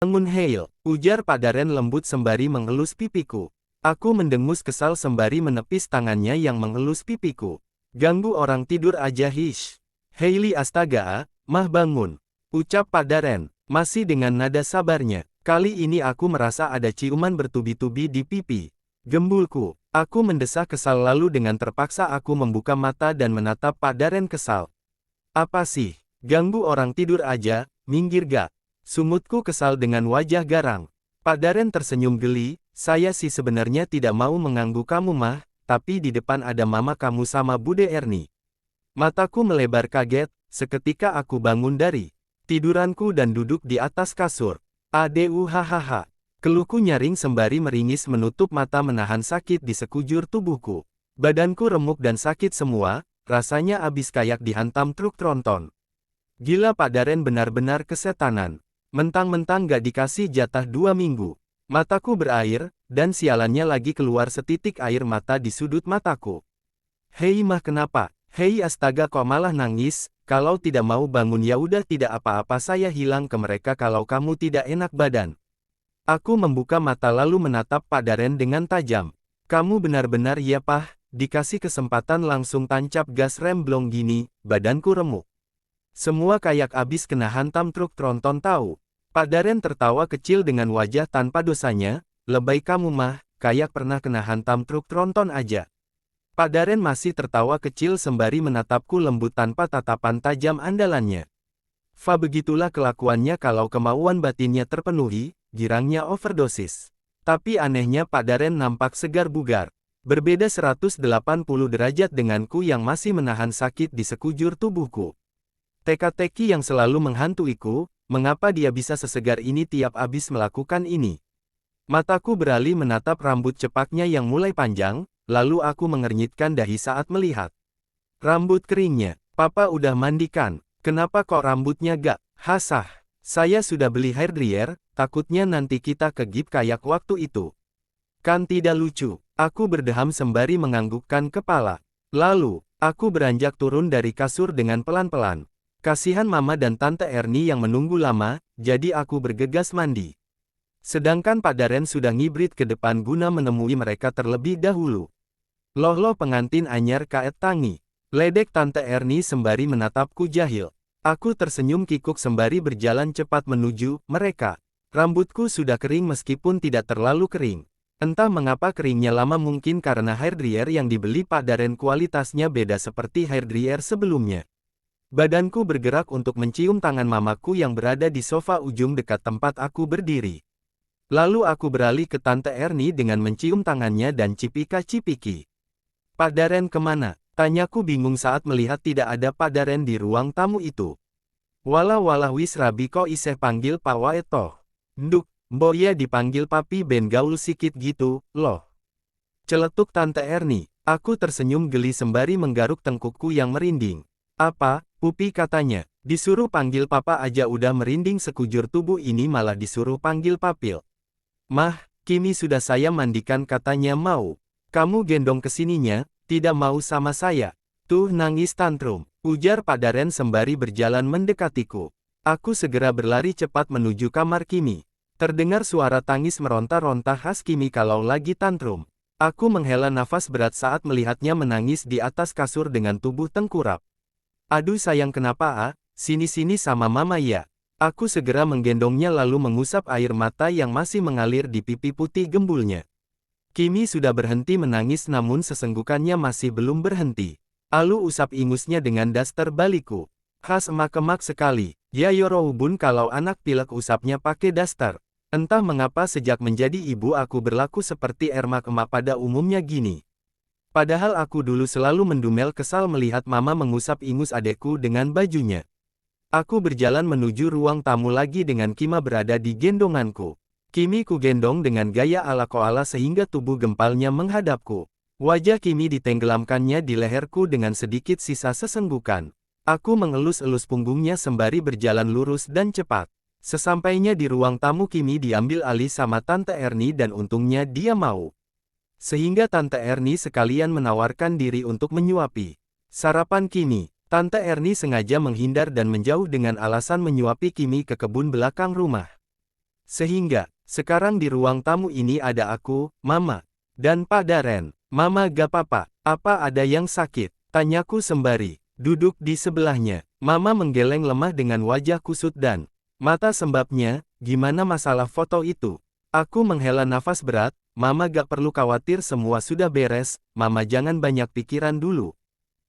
Bangun Hale, ujar Pak Daren lembut sembari mengelus pipiku. Aku mendengus kesal sembari menepis tangannya yang mengelus pipiku. Ganggu orang tidur aja hish. Hailey astaga, mah bangun. Ucap Pak Daren, masih dengan nada sabarnya. Kali ini aku merasa ada ciuman bertubi-tubi di pipi. Gembulku. Aku mendesah kesal lalu dengan terpaksa aku membuka mata dan menatap Pak Daren kesal. Apa sih? Ganggu orang tidur aja, minggir gak? Sumutku kesal dengan wajah garang. Pak Daren tersenyum geli, saya sih sebenarnya tidak mau mengganggu kamu mah, tapi di depan ada mama kamu sama Bude Erni. Mataku melebar kaget, seketika aku bangun dari tiduranku dan duduk di atas kasur. Aduh hahaha. Keluhku nyaring sembari meringis menutup mata menahan sakit di sekujur tubuhku. Badanku remuk dan sakit semua, rasanya abis kayak dihantam truk tronton. Gila Pak Daren benar-benar kesetanan. Mentang-mentang gak dikasih jatah 2 minggu. Mataku berair, dan sialannya lagi keluar setitik air mata di sudut mataku. Hei mah kenapa? Hei astaga kok malah nangis? Kalau tidak mau bangun ya udah tidak apa-apa saya hilang ke mereka kalau kamu tidak enak badan. Aku membuka mata lalu menatap Pak Daren dengan tajam. Kamu benar-benar ya Pah, dikasih kesempatan langsung tancap gas rem blong gini, badanku remuk. Semua kayak abis kena hantam truk tronton tahu. Pak Daren tertawa kecil dengan wajah tanpa dosanya, lebay kamu mah, kayak pernah kena hantam truk tronton aja. Pak Daren masih tertawa kecil sembari menatapku lembut tanpa tatapan tajam andalannya. Fa begitulah kelakuannya kalau kemauan batinnya terpenuhi, girangnya overdosis. Tapi anehnya Pak Daren nampak segar bugar. Berbeda 180 derajat denganku yang masih menahan sakit di sekujur tubuhku. Teka-teki yang selalu menghantuiku, mengapa dia bisa sesegar ini tiap abis melakukan ini? Mataku beralih menatap rambut cepaknya yang mulai panjang, lalu aku mengernyitkan dahi saat melihat rambut keringnya. Papa udah mandikan, kenapa kok rambutnya gak? Hasah, saya sudah beli hair dryer, takutnya nanti kita kegip kayak waktu itu. Kan tidak lucu, aku berdeham sembari menganggukkan kepala. Lalu, aku beranjak turun dari kasur dengan pelan-pelan. Kasihan Mama dan Tante Erni yang menunggu lama, jadi aku bergegas mandi. Sedangkan Pak Daren sudah ngibrit ke depan guna menemui mereka terlebih dahulu. Loh pengantin anyar kaet tangi. Ledek Tante Erni sembari menatapku jahil. Aku tersenyum kikuk sembari berjalan cepat menuju mereka. Rambutku sudah kering meskipun tidak terlalu kering. Entah mengapa keringnya lama mungkin karena hair dryer yang dibeli Pak Daren kualitasnya beda seperti hair dryer sebelumnya. Badanku bergerak untuk mencium tangan mamaku yang berada di sofa ujung dekat tempat aku berdiri. Lalu aku beralih ke Tante Erni dengan mencium tangannya dan cipika-cipiki. Pak Daren kemana? Tanyaku bingung saat melihat tidak ada Pak Daren di ruang tamu itu. Walah wis rabi kok iseh panggil Pak Wae toh. Nduk, mbok ya dipanggil papi ben gaul sikit gitu, loh. Celetuk Tante Erni. Aku tersenyum geli sembari menggaruk tengkukku yang merinding. Apa, Pupi katanya, disuruh panggil papa aja udah merinding sekujur tubuh ini malah disuruh panggil papil. Mah, Kimi sudah saya mandikan katanya mau. Kamu gendong kesininya, tidak mau sama saya. Tuh nangis tantrum, ujar Pak Daren sembari berjalan mendekatiku. Aku segera berlari cepat menuju kamar Kimi. Terdengar suara tangis meronta-ronta khas Kimi kalau lagi tantrum. Aku menghela nafas berat saat melihatnya menangis di atas kasur dengan tubuh tengkurap. Aduh sayang kenapa sini-sini sama mama ya. Aku segera menggendongnya lalu mengusap air mata yang masih mengalir di pipi putih gembulnya. Kimi sudah berhenti menangis namun sesenggukannya masih belum berhenti. Alu usap ingusnya dengan daster baliku. Khas emak-emak sekali. Ya yorohubun kalau anak pilek usapnya pakai daster. Entah mengapa sejak menjadi ibu aku berlaku seperti emak-emak pada umumnya gini. Padahal aku dulu selalu mendumel kesal melihat mama mengusap ingus adekku dengan bajunya. Aku berjalan menuju ruang tamu lagi dengan Kima berada di gendonganku. Kimi ku gendong dengan gaya ala koala sehingga tubuh gempalnya menghadapku. Wajah Kimi ditenggelamkannya di leherku dengan sedikit sisa sesenggukan. Aku mengelus-elus punggungnya sembari berjalan lurus dan cepat. Sesampainya di ruang tamu Kimi diambil alih sama Tante Erni dan untungnya dia mau. Sehingga Tante Erni sekalian menawarkan diri untuk menyuapi sarapan Kimi. Tante Erni sengaja menghindar dan menjauh dengan alasan menyuapi Kimi ke kebun belakang rumah. Sehingga, sekarang di ruang tamu ini ada aku, Mama, dan Pak Daren. Mama gak apa-apa, apa ada yang sakit? Tanyaku sembari duduk di sebelahnya. Mama menggeleng lemah dengan wajah kusut dan mata sembabnya. Gimana masalah foto itu? Aku menghela nafas berat. Mama gak perlu khawatir, semua sudah beres. Mama jangan banyak pikiran dulu.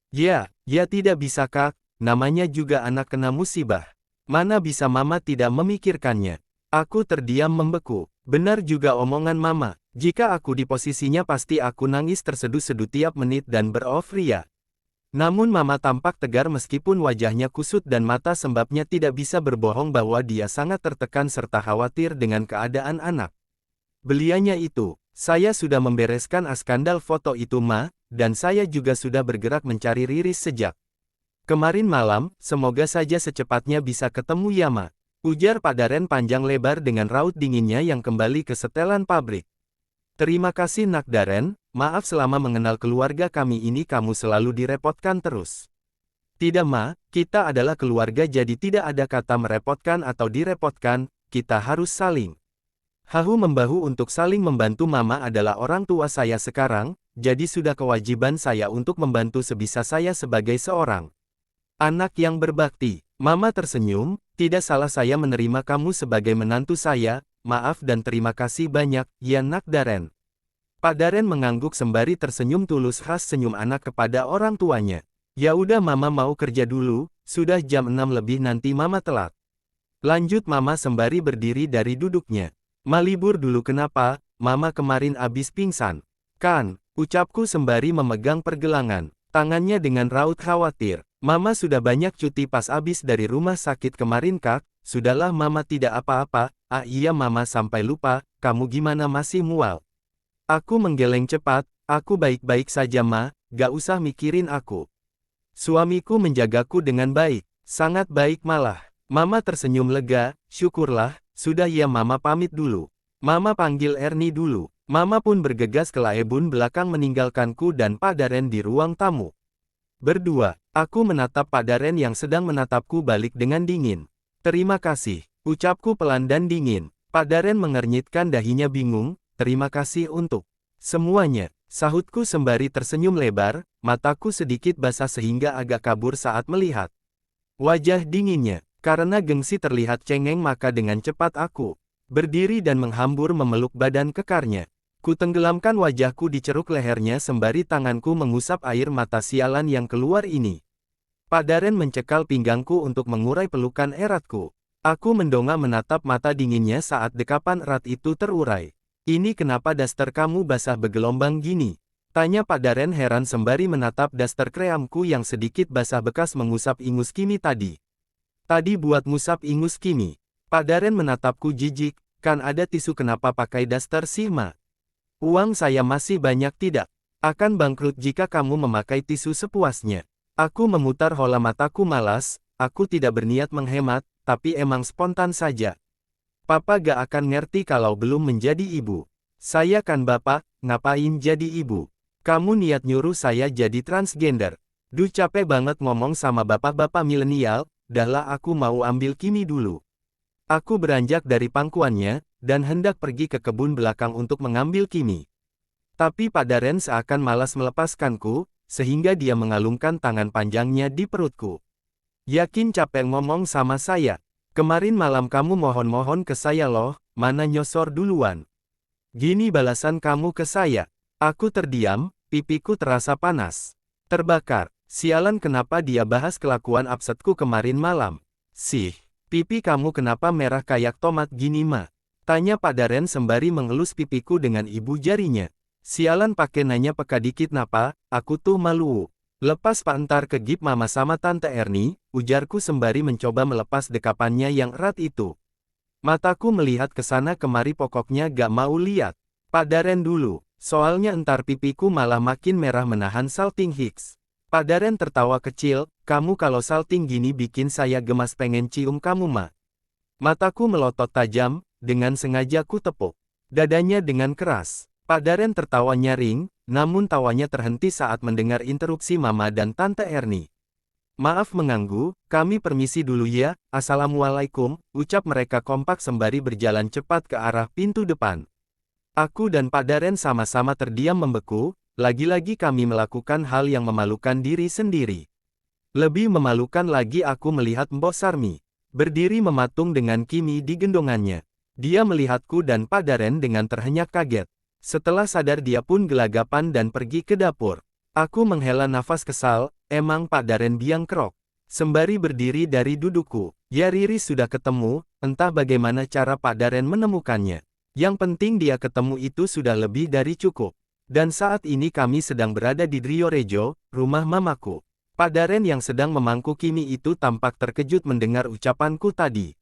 Ya tidak bisa Kak. Namanya juga anak kena musibah. Mana bisa Mama tidak memikirkannya? Aku terdiam membeku. Benar juga omongan Mama. Jika aku di posisinya pasti aku nangis terseduh-seduh tiap menit dan berofiria. Namun Mama tampak tegar meskipun wajahnya kusut dan mata sembabnya tidak bisa berbohong bahwa dia sangat tertekan serta khawatir dengan keadaan anak belianya itu. Saya sudah membereskan skandal foto itu Ma, dan saya juga sudah bergerak mencari Riris sejak kemarin malam, semoga saja secepatnya bisa ketemu ya Ma. Ujar Pak Daren panjang lebar dengan raut dinginnya yang kembali ke setelan pabrik. Terima kasih Nak Daren, maaf selama mengenal keluarga kami ini kamu selalu direpotkan terus. Tidak Ma, kita adalah keluarga jadi tidak ada kata merepotkan atau direpotkan, kita harus saling bahu-membahu untuk saling membantu. Mama adalah orang tua saya sekarang, jadi sudah kewajiban saya untuk membantu sebisa saya sebagai seorang anak yang berbakti. Mama tersenyum, tidak salah saya menerima kamu sebagai menantu saya. Maaf dan terima kasih banyak, ya Nak Daren. Pak Daren mengangguk sembari tersenyum tulus khas senyum anak kepada orang tuanya. Ya udah Mama mau kerja dulu, sudah jam 6 lebih nanti Mama telat. Lanjut Mama sembari berdiri dari duduknya. Ma libur dulu kenapa, Mama kemarin abis pingsan. Kan, ucapku sembari memegang pergelangan tangannya dengan raut khawatir. Mama sudah banyak cuti pas abis dari rumah sakit kemarin Kak. Sudahlah Mama tidak apa-apa. Ah iya Mama sampai lupa, kamu gimana masih mual? Aku menggeleng cepat, aku baik-baik saja Ma, gak usah mikirin aku. Suamiku menjagaku dengan baik, sangat baik malah. Mama tersenyum lega, syukurlah, sudah ya Mama pamit dulu. Mama panggil Ernie dulu. Mama pun bergegas ke laebun belakang meninggalkanku dan Pak Daren di ruang tamu. Berdua, aku menatap Pak Daren yang sedang menatapku balik dengan dingin. Terima kasih, ucapku pelan dan dingin. Pak Daren mengernyitkan dahinya bingung, terima kasih untuk semuanya, sahutku sembari tersenyum lebar, mataku sedikit basah sehingga agak kabur saat melihat wajah dinginnya. Karena gengsi terlihat cengeng maka dengan cepat aku berdiri dan menghambur memeluk badan kekarnya. Kutenggelamkan wajahku di ceruk lehernya sembari tanganku mengusap air mata sialan yang keluar ini. Pak Daren mencekal pinggangku untuk mengurai pelukan eratku. Aku mendongak menatap mata dinginnya saat dekapan erat itu terurai. Ini kenapa daster kamu basah bergelombang gini? Tanya Pak Daren heran sembari menatap daster kreamku yang sedikit basah bekas mengusap ingus Kimi tadi. Tadi buat ngusap ingus Kimi. Pak Daren menatapku jijik, kan ada tisu kenapa pakai daster sih Ma? Uang saya masih banyak tidak? Akan bangkrut jika kamu memakai tisu sepuasnya. Aku memutar hola mataku malas, aku tidak berniat menghemat, tapi emang spontan saja. Papa gak akan ngerti kalau belum menjadi ibu. Saya kan bapak, ngapain jadi ibu? Kamu niat nyuruh saya jadi transgender. Duh capek banget ngomong sama bapak-bapak milenial, dahlah aku mau ambil Kimi dulu. Aku beranjak dari pangkuannya, dan hendak pergi ke kebun belakang untuk mengambil Kimi. Tapi Pak Daren seakan malas melepaskanku, sehingga dia mengalungkan tangan panjangnya di perutku. Yakin capek ngomong sama saya? Kemarin malam kamu mohon-mohon ke saya loh, mana nyosor duluan. Gini balasan kamu ke saya. Aku terdiam, pipiku terasa panas. Terbakar. Sialan kenapa dia bahas kelakuan absetku kemarin malam. Sih, pipi kamu kenapa merah kayak tomat gini Ma? Tanya Pak Daren sembari mengelus pipiku dengan ibu jarinya. Sialan pakai nanya peka dikit napa, aku tuh malu. Lepas Pak ntar kegip Mama sama Tante Ernie, ujarku sembari mencoba melepas dekapannya yang erat itu. Mataku melihat ke sana kemari pokoknya gak mau lihat Pak Daren dulu, soalnya entar pipiku malah makin merah menahan salting Hicks. Pak Daren tertawa kecil, kamu kalau salting gini bikin saya gemas pengen cium kamu Ma. Mataku melotot tajam, dengan sengaja ku tepuk dadanya dengan keras. Pak Daren tertawa nyaring, namun tawanya terhenti saat mendengar interupsi Mama dan Tante Ernie. Maaf mengganggu, kami permisi dulu ya, assalamualaikum, ucap mereka kompak sembari berjalan cepat ke arah pintu depan. Aku dan Pak Daren sama-sama terdiam membeku, lagi-lagi kami melakukan hal yang memalukan diri sendiri. Lebih memalukan lagi aku melihat Mbok Sarmi, berdiri mematung dengan Kimi di gendongannya. Dia melihatku dan Pak Daren dengan terhenyak kaget. Setelah sadar dia pun gelagapan dan pergi ke dapur. Aku menghela nafas kesal, emang Pak Daren biang kerok. Sembari berdiri dari dudukku, ya Riris sudah ketemu, entah bagaimana cara Pak Daren menemukannya. Yang penting dia ketemu itu sudah lebih dari cukup. Dan saat ini kami sedang berada di Driorejo, rumah mamaku. Pak Daren yang sedang memangku Kimi itu tampak terkejut mendengar ucapanku tadi.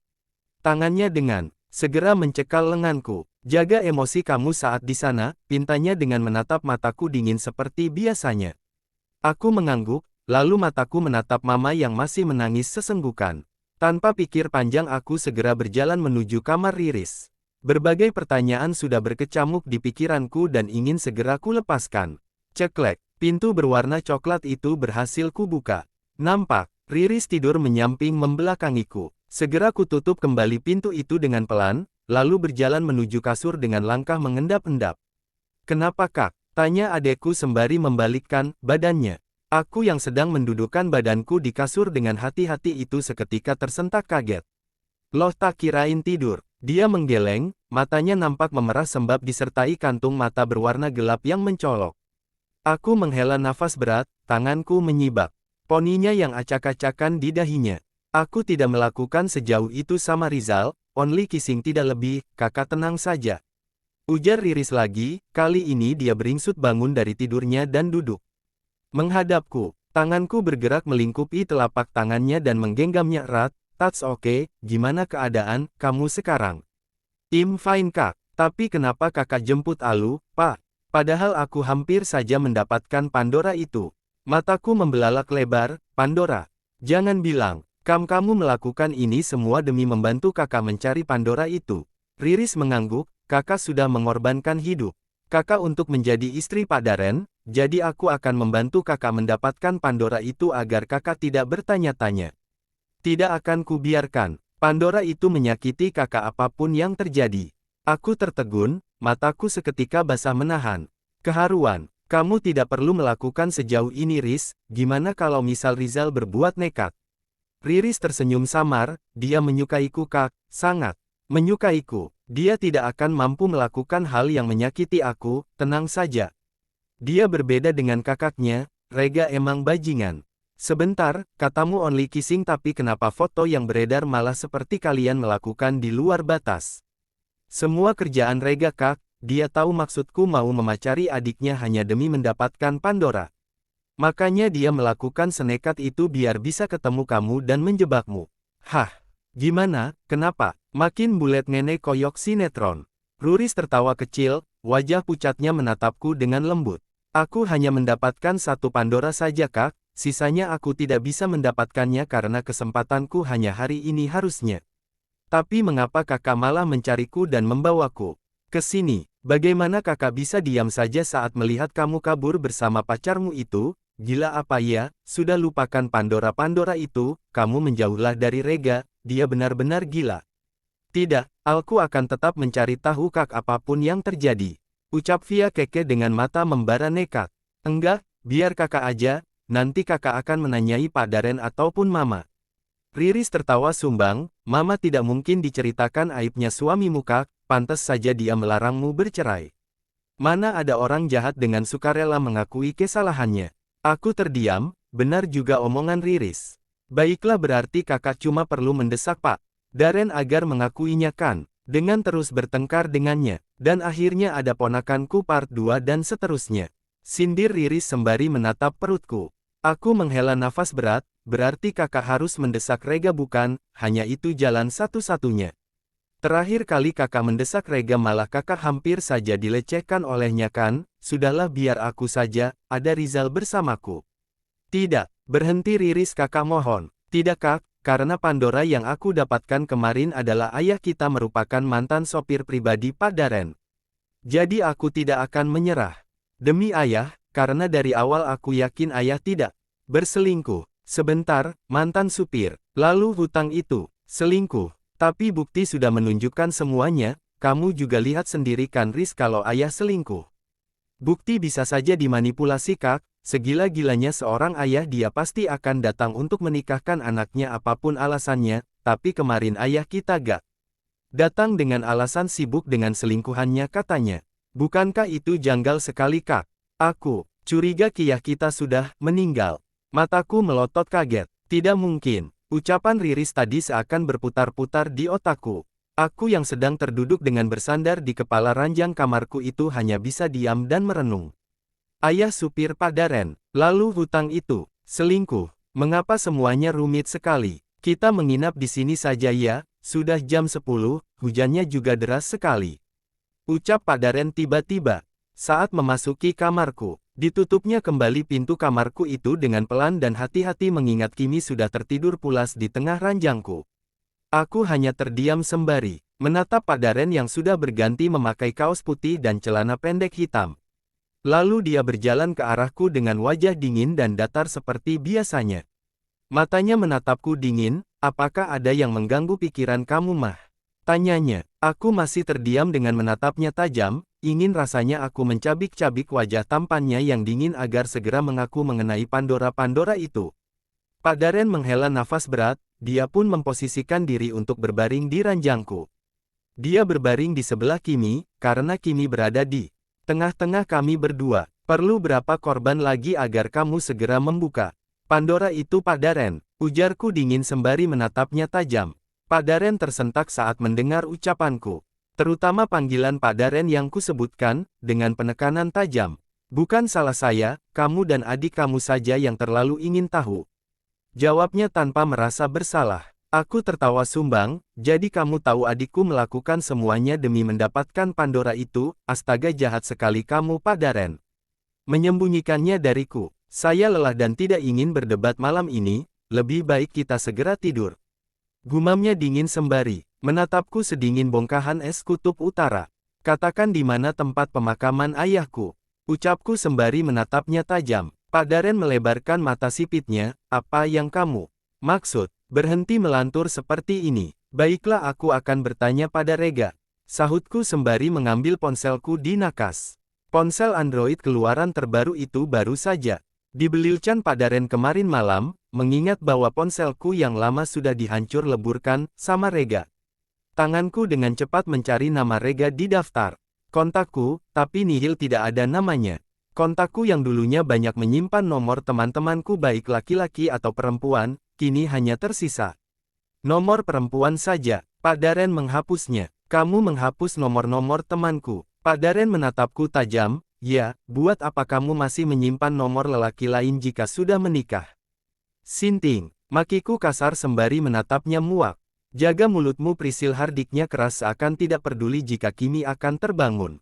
Tangannya dengan segera mencekal lenganku. Jaga emosi kamu saat di sana, pintanya dengan menatap mataku dingin seperti biasanya. Aku mengangguk, lalu mataku menatap mama yang masih menangis sesenggukan. Tanpa pikir panjang aku segera berjalan menuju kamar Riris. Berbagai pertanyaan sudah berkecamuk di pikiranku dan ingin segera kulepaskan. Ceklek, pintu berwarna coklat itu berhasil kubuka. Nampak, Riris tidur menyamping membelakangiku. Segera kututup kembali pintu itu dengan pelan, lalu berjalan menuju kasur dengan langkah mengendap-endap. Kenapa kak? Tanya adekku sembari membalikkan badannya. Aku yang sedang mendudukkan badanku di kasur dengan hati-hati itu seketika tersentak kaget. Loh tak kirain tidur. Dia menggeleng, matanya nampak memerah sembab disertai kantung mata berwarna gelap yang mencolok. Aku menghela nafas berat, tanganku menyibak. Poninya yang acak-acakan di dahinya. Aku tidak melakukan sejauh itu sama Rizal, only kissing tidak lebih, kakak tenang saja. Ujar Riris lagi, kali ini dia beringsut bangun dari tidurnya dan duduk. Menghadapku, tanganku bergerak melingkupi telapak tangannya dan menggenggamnya erat, that's okay, gimana keadaan, kamu sekarang? Fine kak, tapi kenapa kakak jemput Alu, pak? Padahal aku hampir saja mendapatkan Pandora itu. Mataku membelalak lebar, Pandora. Jangan bilang. Kamu melakukan ini semua demi membantu kakak mencari Pandora itu. Riris mengangguk, kakak sudah mengorbankan hidup kakak untuk menjadi istri Pak Daren, jadi aku akan membantu kakak mendapatkan Pandora itu agar kakak tidak bertanya-tanya. Tidak akan kubiarkan Pandora itu menyakiti kakak apapun yang terjadi. Aku tertegun, mataku seketika basah menahan keharuan. Kamu tidak perlu melakukan sejauh ini Riz, gimana kalau misal Rizal berbuat nekat? Riris tersenyum samar, dia menyukaiku kak, sangat. Menyukaiku, dia tidak akan mampu melakukan hal yang menyakiti aku, tenang saja. Dia berbeda dengan kakaknya, Rega emang bajingan. Sebentar, katamu only kissing tapi kenapa foto yang beredar malah seperti kalian melakukan di luar batas? Semua kerjaan Rega kak, dia tahu maksudku mau memacari adiknya hanya demi mendapatkan Pandora. Makanya dia melakukan senekat itu biar bisa ketemu kamu dan menjebakmu. Hah? Gimana? Kenapa? Makin bulet nenek koyok sinetron. Riris tertawa kecil, wajah pucatnya menatapku dengan lembut. Aku hanya mendapatkan satu Pandora saja kak, sisanya aku tidak bisa mendapatkannya karena kesempatanku hanya hari ini harusnya. Tapi mengapa kakak malah mencariku dan membawaku ke sini? Bagaimana kakak bisa diam saja saat melihat kamu kabur bersama pacarmu itu? Gila apa ya, sudah lupakan Pandora itu, kamu menjauhlah dari Rega, dia benar-benar gila. Tidak, aku akan tetap mencari tahu kak apapun yang terjadi. Ucap Via Keke dengan mata membara nekat. Enggak, biar kakak aja, nanti kakak akan menanyai Pak Daren ataupun mama. Riris tertawa sumbang, mama tidak mungkin diceritakan aibnya suamimu kak, pantas saja dia melarangmu bercerai. Mana ada orang jahat dengan sukarela mengakui kesalahannya. Aku terdiam, benar juga omongan Riris. Baiklah berarti kakak cuma perlu mendesak Pak Daren agar mengakuinya kan, dengan terus bertengkar dengannya, dan akhirnya ada ponakanku part 2 dan seterusnya. Sindir Riris sembari menatap perutku. Aku menghela nafas berat, berarti kakak harus mendesak Rega bukan, hanya itu jalan satu-satunya. Terakhir kali kakak mendesak Rega malah kakak hampir saja dilecehkan olehnya kan, sudahlah biar aku saja, ada Rizal bersamaku. Tidak, berhenti Riris kakak mohon. Tidak kak, karena Pandora yang aku dapatkan kemarin adalah ayah kita merupakan mantan sopir pribadi Pak Daren. Jadi aku tidak akan menyerah. Demi ayah, karena dari awal aku yakin ayah tidak berselingkuh. Sebentar, mantan supir. Lalu hutang itu, selingkuh. Tapi bukti sudah menunjukkan semuanya, kamu juga lihat sendiri kan Riz kalau ayah selingkuh. Bukti bisa saja dimanipulasi Kak, segila-gilanya seorang ayah dia pasti akan datang untuk menikahkan anaknya apapun alasannya, tapi kemarin ayah kita gak datang dengan alasan sibuk dengan selingkuhannya katanya. Bukankah itu janggal sekali Kak? Aku curiga Kiyah kita sudah meninggal. Mataku melotot kaget. Tidak mungkin. Ucapan Riris tadi seakan berputar-putar di otakku. Aku yang sedang terduduk dengan bersandar di kepala ranjang kamarku itu hanya bisa diam dan merenung. Ayah supir Padaren. Lalu hutang itu. Selingkuh. Mengapa semuanya rumit sekali? Kita menginap di sini saja ya. Sudah jam 10, hujannya juga deras sekali. Ucap Padaren tiba-tiba. Saat memasuki kamarku, ditutupnya kembali pintu kamarku itu dengan pelan dan hati-hati mengingat Kimi sudah tertidur pulas di tengah ranjangku. Aku hanya terdiam sembari menatap Padaren yang sudah berganti memakai kaos putih dan celana pendek hitam. Lalu dia berjalan ke arahku dengan wajah dingin dan datar seperti biasanya. Matanya menatapku dingin. Apakah ada yang mengganggu pikiran kamu mah? Tanyanya. Aku masih terdiam dengan menatapnya tajam, ingin rasanya aku mencabik-cabik wajah tampannya yang dingin agar segera mengaku mengenai Pandora-Pandora itu. Padaren menghela nafas berat, dia pun memposisikan diri untuk berbaring di ranjangku. Dia berbaring di sebelah Kimi, karena Kimi berada di tengah-tengah kami berdua. Perlu berapa korban lagi agar kamu segera membuka Pandora itu Padaren? Ujarku dingin sembari menatapnya tajam. Padaren tersentak saat mendengar ucapanku. Terutama panggilan Padaren yang kusebutkan, dengan penekanan tajam. Bukan salah saya, kamu dan adik kamu saja yang terlalu ingin tahu. Jawabnya tanpa merasa bersalah. Aku tertawa sumbang, jadi kamu tahu adikku melakukan semuanya demi mendapatkan Pandora itu, astaga jahat sekali kamu Padaren. Menyembunyikannya dariku. Saya lelah dan tidak ingin berdebat malam ini. Lebih baik kita segera tidur. Gumamnya dingin sembari menatapku sedingin bongkahan es kutub utara. Katakan di mana tempat pemakaman ayahku. Ucapku sembari menatapnya tajam. Padaren melebarkan mata sipitnya. Apa yang kamu maksud? Berhenti melantur seperti ini. Baiklah aku akan bertanya pada Rega. Sahutku sembari mengambil ponselku di nakas. Ponsel Android keluaran terbaru itu baru saja dibelikan Padaren kemarin malam, mengingat bahwa ponselku yang lama sudah dihancur leburkan sama Rega. Tanganku dengan cepat mencari nama Rega di daftar kontakku, tapi nihil tidak ada namanya. Kontakku yang dulunya banyak menyimpan nomor teman-temanku baik laki-laki atau perempuan, kini hanya tersisa nomor perempuan saja. Padaren menghapusnya. Kamu menghapus nomor-nomor temanku. Padaren menatapku tajam. Ya, buat apa kamu masih menyimpan nomor lelaki lain jika sudah menikah? Sinting, makiku kasar sembari menatapnya muak. Jaga mulutmu Prisil hardiknya keras seakan tidak peduli jika Kimi akan terbangun.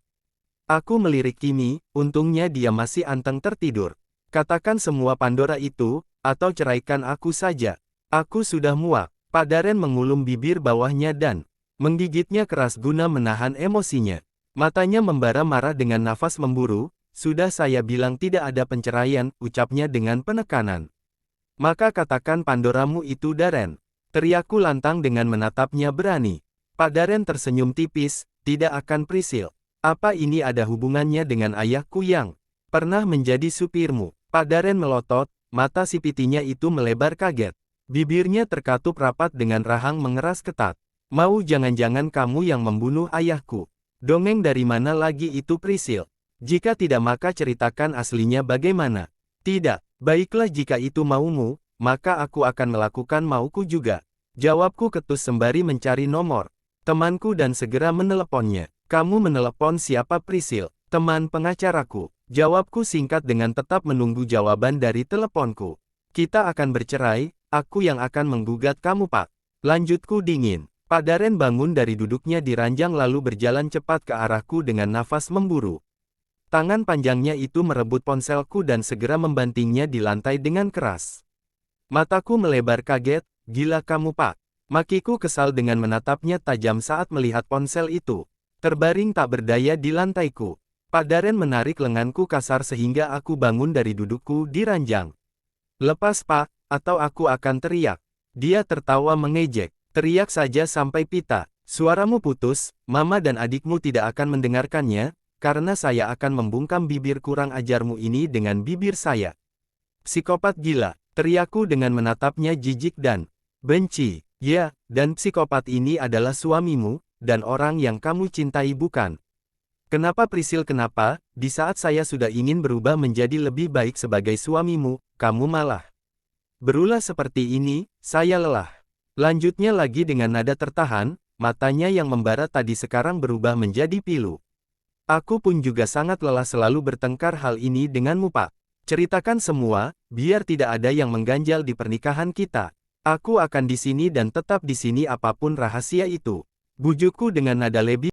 Aku melirik Kimi, untungnya dia masih anteng tertidur. Katakan semua Pandora itu, atau ceraikan aku saja. Aku sudah muak. Padaren mengulum bibir bawahnya dan menggigitnya keras guna menahan emosinya. Matanya membara marah dengan nafas memburu. Sudah saya bilang tidak ada penceraian, ucapnya dengan penekanan. Maka katakan Pandoramu itu Daren. Teriakku lantang dengan menatapnya berani. Padaren tersenyum tipis, tidak akan Prisil. Apa ini ada hubungannya dengan ayahku yang pernah menjadi supirmu? Padaren melotot, mata sipitinya itu melebar kaget. Bibirnya terkatup rapat dengan rahang mengeras ketat. Mau jangan-jangan kamu yang membunuh ayahku? Dongeng dari mana lagi itu Prisil? Jika tidak maka ceritakan aslinya bagaimana? Tidak, baiklah jika itu maumu, maka aku akan melakukan mauku juga. Jawabku ketus sembari mencari nomor temanku dan segera meneleponnya. Kamu menelepon siapa Prisil? Teman pengacaraku. Jawabku singkat dengan tetap menunggu jawaban dari teleponku. Kita akan bercerai, aku yang akan menggugat kamu Pak. Lanjutku dingin. Padaren bangun dari duduknya di ranjang lalu berjalan cepat ke arahku dengan nafas memburu. Tangan panjangnya itu merebut ponselku dan segera membantingnya di lantai dengan keras. Mataku melebar kaget, gila kamu Pak. Makiku kesal dengan menatapnya tajam saat melihat ponsel itu. Terbaring tak berdaya di lantaiku. Padaren menarik lenganku kasar sehingga aku bangun dari dudukku di ranjang. Lepas Pak, atau aku akan teriak. Dia tertawa mengejek. Teriak saja sampai pita. Suaramu putus, Mama dan adikmu tidak akan mendengarkannya, karena saya akan membungkam bibir kurang ajarmu ini dengan bibir saya. Psikopat gila, teriakku dengan menatapnya jijik dan benci. Ya, dan psikopat ini adalah suamimu, dan orang yang kamu cintai bukan. Kenapa Prisil kenapa, di saat saya sudah ingin berubah menjadi lebih baik sebagai suamimu, kamu malah berulah seperti ini, saya lelah. Lanjutnya lagi dengan nada tertahan, matanya yang membara tadi sekarang berubah menjadi pilu. Aku pun juga sangat lelah selalu bertengkar hal ini denganmu Pak. Ceritakan semua, biar tidak ada yang mengganjal di pernikahan kita. Aku akan di sini dan tetap di sini apapun rahasia itu. Bujukku dengan nada lebih